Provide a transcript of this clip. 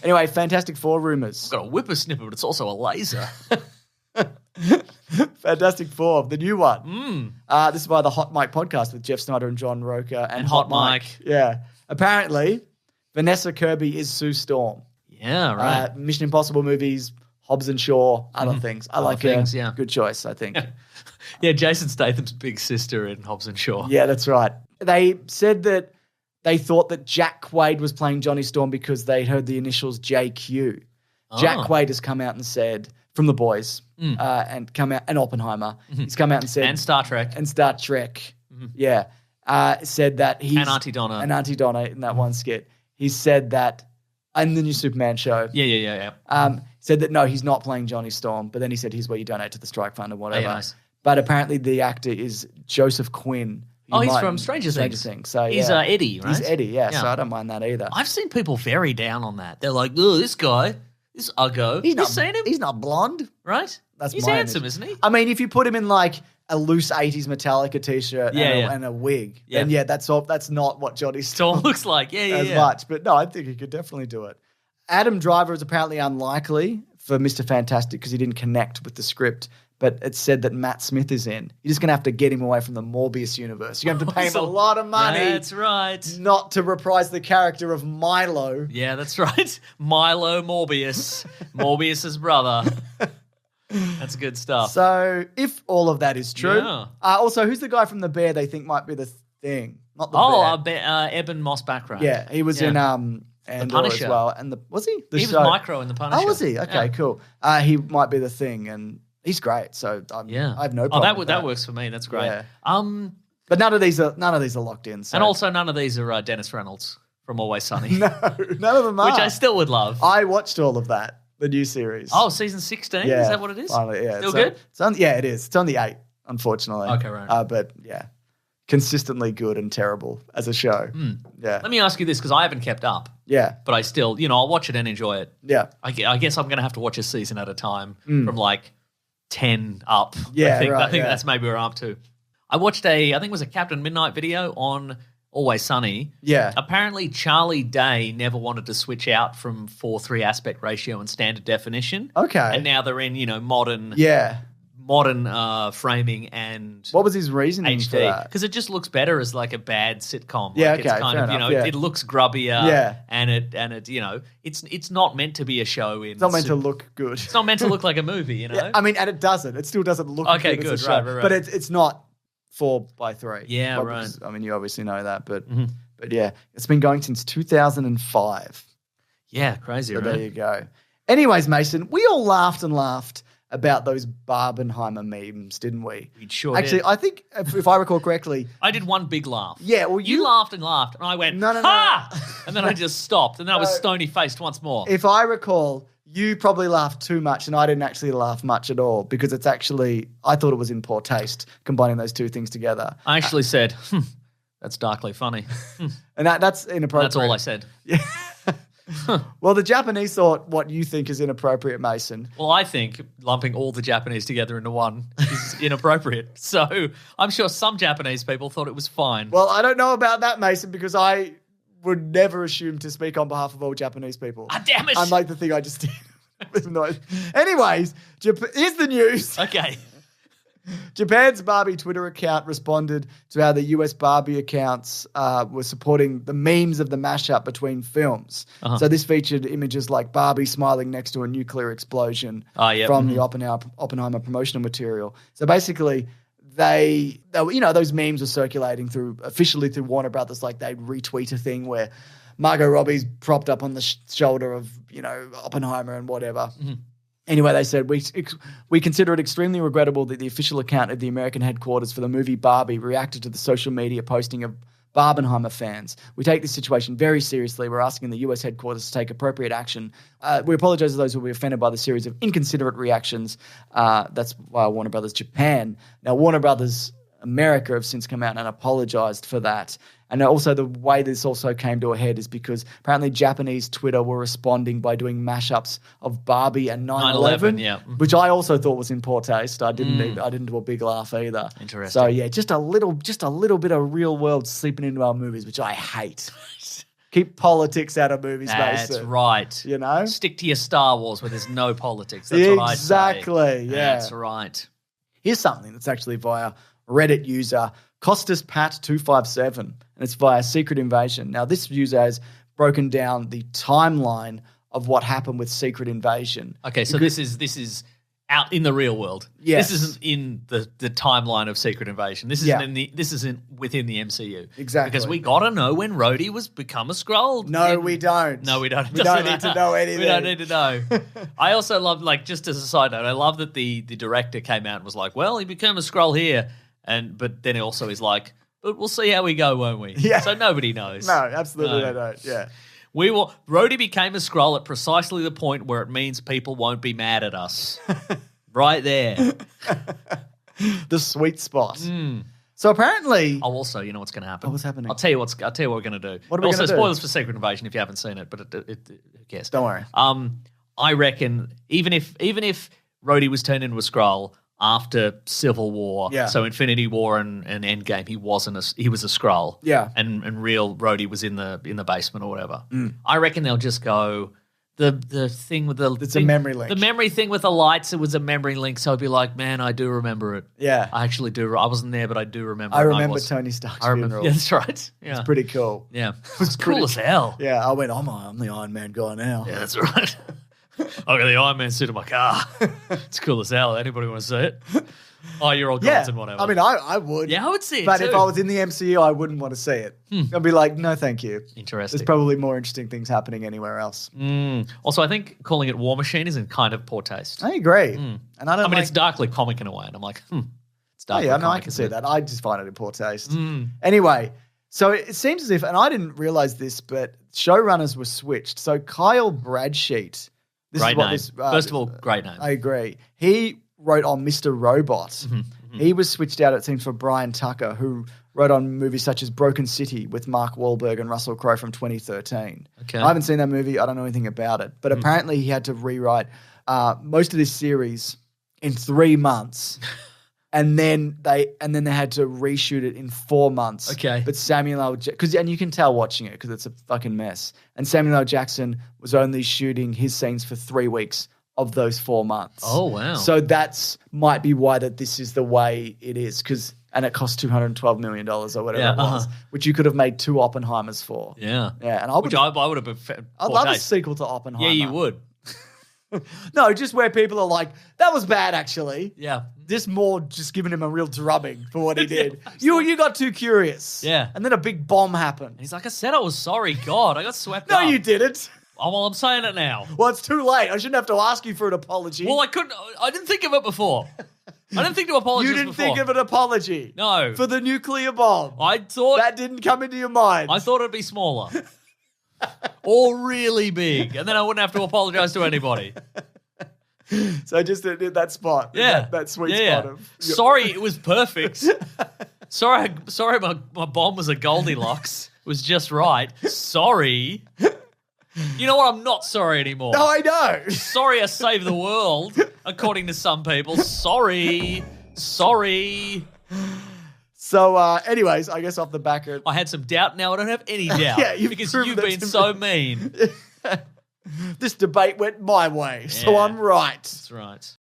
Anyway, Fantastic Four rumors. I've got a whippersnipper, but it's also a laser. Fantastic Four, the new one. This is by the Hot Mike podcast with Jeff Snyder and John Roker and Hot Mike. Yeah. Apparently, Vanessa Kirby is Sue Storm. Yeah, right. Mission Impossible movies, Hobbs and Shaw, other things. I like things, her. yeah. Good choice, I think. Yeah, Jason Statham's big sister in Hobbs and Shaw. Yeah, that's right. They said that they thought that Jack Quaid was playing Johnny Storm because they heard the initials JQ. Jack Quaid has come out and said, from The Boys, and come out, and Oppenheimer, he's come out and said... And Star Trek. Yeah. Said that he's... And Auntie Donna. And Auntie Donna in that one skit. He said that, and the new Superman show. Yeah. Said that, no, he's not playing Johnny Storm, but then he said here's where you donate to the Strike Fund or whatever. Oh, yeah, nice. But apparently the actor is Joseph Quinn. He's from Stranger Things. So, he's Eddie, right? He's Eddie, yeah, so I don't mind that either. I've seen people very down on that. They're like, oh, this guy, this Uggo. You seen him? He's not blonde. Right? He's my handsome, image. isn't he? I mean, if you put him in like a loose 80s Metallica t-shirt and a wig, then that's not what Johnny Storm looks like. As much. But no, I think he could definitely do it. Adam Driver is apparently unlikely for Mr. Fantastic because he didn't connect with the script, but it's said that Matt Smith is in. You're just going to have to get him away from the Morbius universe. You're going to have to pay him a lot of money. That's right. Not to reprise the character of Milo. Yeah, that's right. Milo Morbius. Morbius's brother. That's good stuff. So if all of that is true. Yeah. Also, who's the guy from The Bear they think might be the Thing? Not the Bear. Eben Moss Backrack. Yeah, he was in Andor as well. And was he? He was Micro in The Punisher. Oh, was he? Okay, cool. He might be the Thing, and he's great. So I have no problem. That works for me. That's great. Yeah. But none of these are locked in. So. And also none of these are Dennis Reynolds from Always Sunny. No, none of them are. Which I still would love. I watched all of that, the new series. Oh, season 16? Yeah, is that what it is? Finally, yeah. Still good? It is. It's on the 8, unfortunately. Okay, right. But yeah, consistently good and terrible as a show. Yeah. Let me ask you this, because I haven't kept up. Yeah. But I still, I'll watch it and enjoy it. Yeah. I guess I'm going to have to watch a season at a time from like 10 up. Yeah, I think that's maybe where I'm up to. I watched I think it was a Captain Midnight video on Always Sunny. Yeah. Apparently Charlie Day never wanted to switch out from 4:3 aspect ratio and standard definition. Okay. And now they're in, modern framing and what was his reasoning HD, for that? because it just looks better as like a bad sitcom. Yeah, like okay, it's kind of enough, it looks grubbier. Yeah. and it it's not meant to be a show. It's not meant to look good. It's not meant to look like a movie. Yeah, I mean, and it doesn't. It still doesn't look okay. good. Good, as a show, right. But it's not 4:3. Yeah, right. Because, I mean, you obviously know that, but yeah, it's been going since 2005. Yeah, crazy. So right? there you go. Anyways, Mason, we all laughed about those Barbenheimer memes, didn't we? We sure Actually, did. I think, if I recall correctly... I did one big laugh. Yeah, well, you laughed and laughed, and I went, no. And then I just stopped, and then I was stony-faced once more. If I recall, you probably laughed too much, and I didn't actually laugh much at all, because it's actually... I thought it was in poor taste, combining those two things together. I actually said, that's darkly funny. And that's inappropriate. That's all I said. Yeah. Well, the Japanese thought what you think is inappropriate, Mason. Well, I think lumping all the Japanese together into one is inappropriate. So I'm sure some Japanese people thought it was fine. Well, I don't know about that, Mason, because I would never assume to speak on behalf of all Japanese people. Ah, damn it. Unlike the thing I just did. Anyways, here's the news. Okay. Japan's Barbie Twitter account responded to how the US Barbie accounts were supporting the memes of the mashup between films. So this featured images like Barbie smiling next to a nuclear explosion from the Oppenheimer promotional material. So basically, they those memes were circulating officially through Warner Brothers, like they'd retweet a thing where Margot Robbie's propped up on the shoulder of, Oppenheimer and whatever. Anyway, they said, we consider it extremely regrettable that the official account of the American headquarters for the movie Barbie reacted to the social media posting of Barbenheimer fans. We take this situation very seriously. We're asking the US headquarters to take appropriate action. We apologize to those who were offended by the series of inconsiderate reactions. That's why Warner Brothers Japan. Now, Warner Brothers America have since come out and apologized for that. And also the way this also came to a head is because apparently Japanese Twitter were responding by doing mashups of Barbie and 9/11, which I also thought was in poor taste. I didn't do a big laugh either. Interesting. So yeah, just a little bit of real world seeping into our movies, which I hate. Keep politics out of movies, That's Mason. right. You know? Stick to your Star Wars where there's no politics. That's what I say. Exactly, yeah. That's right. Here's something that's actually via Reddit user CostasPat257, and it's via Secret Invasion. Now, this user has broken down the timeline of what happened with Secret Invasion. Okay, so this is out in the real world. Yes. This isn't in the timeline of Secret Invasion. This isn't this isn't within the MCU. Exactly. Because we gotta know when Rhodey was become a Skrull. No, we don't. No, we don't. We don't need to know anything. We don't need to know. I also love, like, just as a side note, I love that the director came out and was like, well, he became a Skrull here. But then he also is like, but we'll see how we go, won't we? Yeah. So nobody knows. No, absolutely they don't. Yeah. Rhodey became a Skrull at precisely the point where it means people won't be mad at us. Right there. The sweet spot. So apparently, Also, you know what's going to happen? what's happening? I'll tell you what we're going to do. What are we also, gonna do? spoilers for Secret Invasion if you haven't seen it, but who cares? Don't worry. I reckon even if Rhodey was turned into a Skrull after Civil War, so Infinity War and Endgame, he was a Skrull, and real Rhodey was in the basement or whatever. I reckon they'll just go the thing with it's a memory link. The memory thing with the lights, it was a memory link, so I'd be like, man, I do remember it. Yeah. I actually do. I wasn't there, but I do remember. I remember Tony Stark's funeral. Yeah, that's right. Yeah. It's pretty cool. Yeah. It's cool as hell. Yeah, I went, I'm the Iron Man guy now. Yeah, that's right. I got the Iron Man suit in my car. It's cool as hell. Anybody want to see it? Oh, you're all gods and whatever. I mean, I would. Yeah, I would see it But too. if I was in the MCU, I wouldn't want to see it. I'd be like, no, thank you. Interesting. There's probably more interesting things happening anywhere else. Also, I think calling it War Machine is in kind of poor taste. I agree. And I don't it's darkly comic in a way, and I'm like, it's Oh, darkly yeah, comic. no, I can see that. I just find it in poor taste. Anyway, so it seems as if, and I didn't realize this, but showrunners were switched. So Kyle Bradsheet. Great name. First of all, great name. I agree. He wrote on Mr. Robot. He was switched out, it seems, for Brian Tucker, who wrote on movies such as Broken City with Mark Wahlberg and Russell Crowe from 2013. Okay. I haven't seen that movie. I don't know anything about it. But apparently he had to rewrite most of this series in 3 months. And then they had to reshoot it in 4 months. Okay. But Samuel L. and you can tell watching it because it's a fucking mess. And Samuel L. Jackson was only shooting his scenes for 3 weeks of those 4 months. Oh, wow. So might be why that this is the way it is, and it cost $212 million or whatever it was, which you could have made 2 Oppenheimers for. Yeah. Yeah. And I would have been I'd love a sequel to Oppenheimer. Yeah, you would. No, just where people are like, that was bad actually. Yeah. This more just giving him a real drubbing for what he did. You got too curious. Yeah. And then a big bomb happened. He's like, I said I was sorry. God, I got swept No, up. you didn't. Oh, well, I'm saying it now. Well, it's too late. I shouldn't have to ask you for an apology. Well, I didn't think of it before. I didn't think to apologize You didn't before. think of an apology. No. For the nuclear bomb. I thought That didn't come into your mind. I thought it'd be smaller. Or really big. And then I wouldn't have to apologize to anybody. So just did that spot. Yeah. That sweet spot of... Sorry, it was perfect. Sorry, my bomb was a Goldilocks. It was just right. Sorry. You know what? I'm not sorry anymore. No, I know. Sorry I saved the world, according to some people. Sorry. So, anyways, I guess off the back of... I had some doubt. Now I don't have any doubt. Yeah, because proven you've that been to so me. mean. This debate went my way, so Yeah. I'm right. That's right.